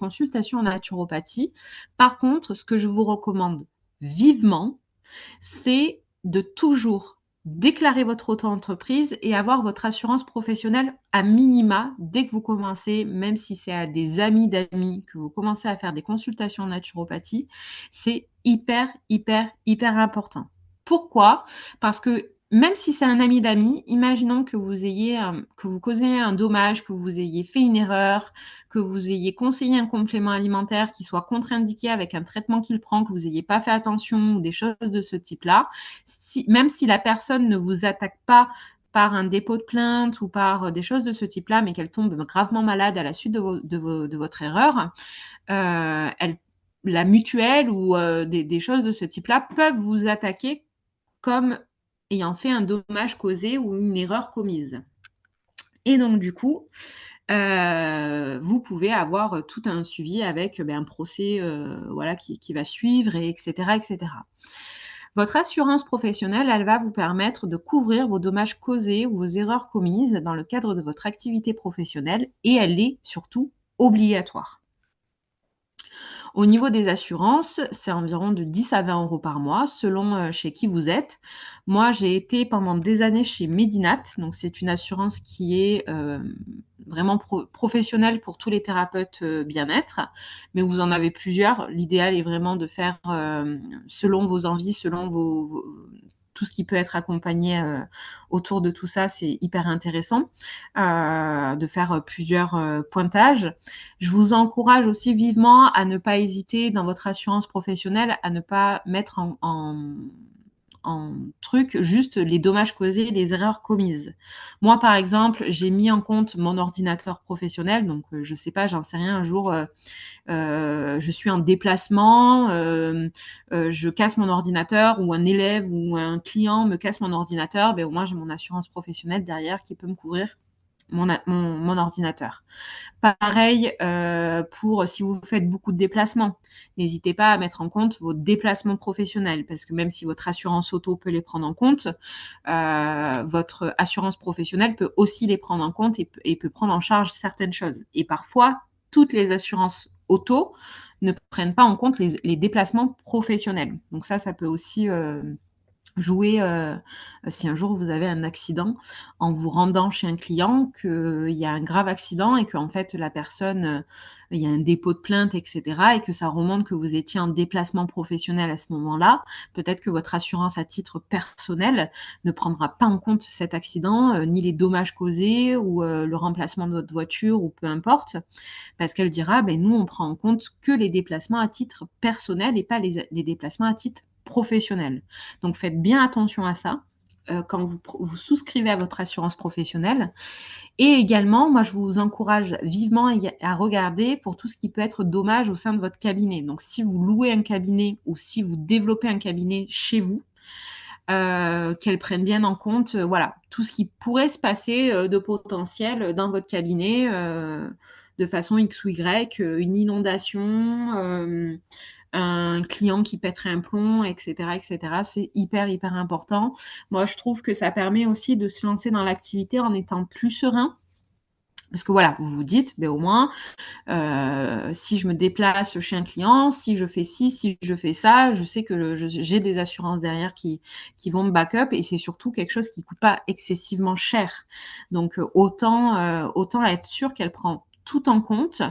consultation en naturopathie. Par contre, ce que je vous recommande vivement, c'est de toujours déclarer votre auto-entreprise et avoir votre assurance professionnelle à minima dès que vous commencez, même si c'est à des amis d'amis que vous commencez à faire des consultations en naturopathie. C'est hyper, hyper, hyper important. Pourquoi? Parce que même si c'est un ami d'amis, imaginons que que vous causez un dommage, que vous ayez fait une erreur, que vous ayez conseillé un complément alimentaire qui soit contre-indiqué avec un traitement qu'il prend, que vous n'ayez pas fait attention ou des choses de ce type-là. Même si la personne ne vous attaque pas par un dépôt de plainte ou par des choses de ce type-là, mais qu'elle tombe gravement malade à la suite de votre erreur, la mutuelle ou des choses de ce type-là peuvent vous attaquer comme ayant fait un dommage causé ou une erreur commise. Et donc, du coup, vous pouvez avoir tout un suivi avec un procès voilà, qui va suivre, et etc., etc. Votre assurance professionnelle, elle va vous permettre de couvrir vos dommages causés ou vos erreurs commises dans le cadre de votre activité professionnelle et elle est surtout obligatoire. Au niveau des assurances, c'est environ de 10 à 20 € par mois, selon chez qui vous êtes. Moi, j'ai été pendant des années chez Medinat, donc c'est une assurance qui est vraiment professionnelle pour tous les thérapeutes bien-être, mais vous en avez plusieurs. L'idéal est vraiment de faire selon vos envies, selon tout ce qui peut être accompagné autour de tout ça, c'est hyper intéressant de faire plusieurs pointages. Je vous encourage aussi vivement à ne pas hésiter dans votre assurance professionnelle à ne pas mettre en truc juste les dommages causés, les erreurs commises. Moi, par exemple, j'ai mis en compte mon ordinateur professionnel, donc je sais pas, j'en sais rien, un jour, je suis en déplacement, je casse mon ordinateur ou un élève ou un client me casse mon ordinateur, ben, au moins j'ai mon assurance professionnelle derrière qui peut me couvrir mon ordinateur. Pareil pour si vous faites beaucoup de déplacements. N'hésitez pas à mettre en compte vos déplacements professionnels parce que même si votre assurance auto peut les prendre en compte, votre assurance professionnelle peut aussi les prendre en compte et peut prendre en charge certaines choses. Et parfois, toutes les assurances auto ne prennent pas en compte les déplacements professionnels. Donc ça peut aussi jouer si un jour vous avez un accident en vous rendant chez un client, qu'il y a un grave accident et qu'en fait la personne, il y a un dépôt de plainte, etc. et que ça remonte que vous étiez en déplacement professionnel à ce moment-là. Peut-être que votre assurance à titre personnel ne prendra pas en compte cet accident, ni les dommages causés ou le remplacement de votre voiture ou peu importe, parce qu'elle dira, ben nous on prend en compte que les déplacements à titre personnel et pas les déplacements à titre professionnel. Donc faites bien attention à ça quand vous souscrivez à votre assurance professionnelle. Et également, moi, je vous encourage vivement à regarder pour tout ce qui peut être dommage au sein de votre cabinet. Donc, si vous louez un cabinet ou si vous développez un cabinet chez vous, qu'elles prennent bien en compte voilà, tout ce qui pourrait se passer de potentiel dans votre cabinet de façon X ou Y, une inondation, un client qui pèterait un plomb, etc., etc. C'est hyper, hyper important. Moi, je trouve que ça permet aussi de se lancer dans l'activité en étant plus serein. Parce que voilà, vous vous dites, ben, au moins, si je me déplace chez un client, si je fais ci, si je fais ça, je sais que j'ai des assurances derrière qui vont me back-up et c'est surtout quelque chose qui ne coûte pas excessivement cher. Donc, autant être sûr qu'elle prend tout en compte.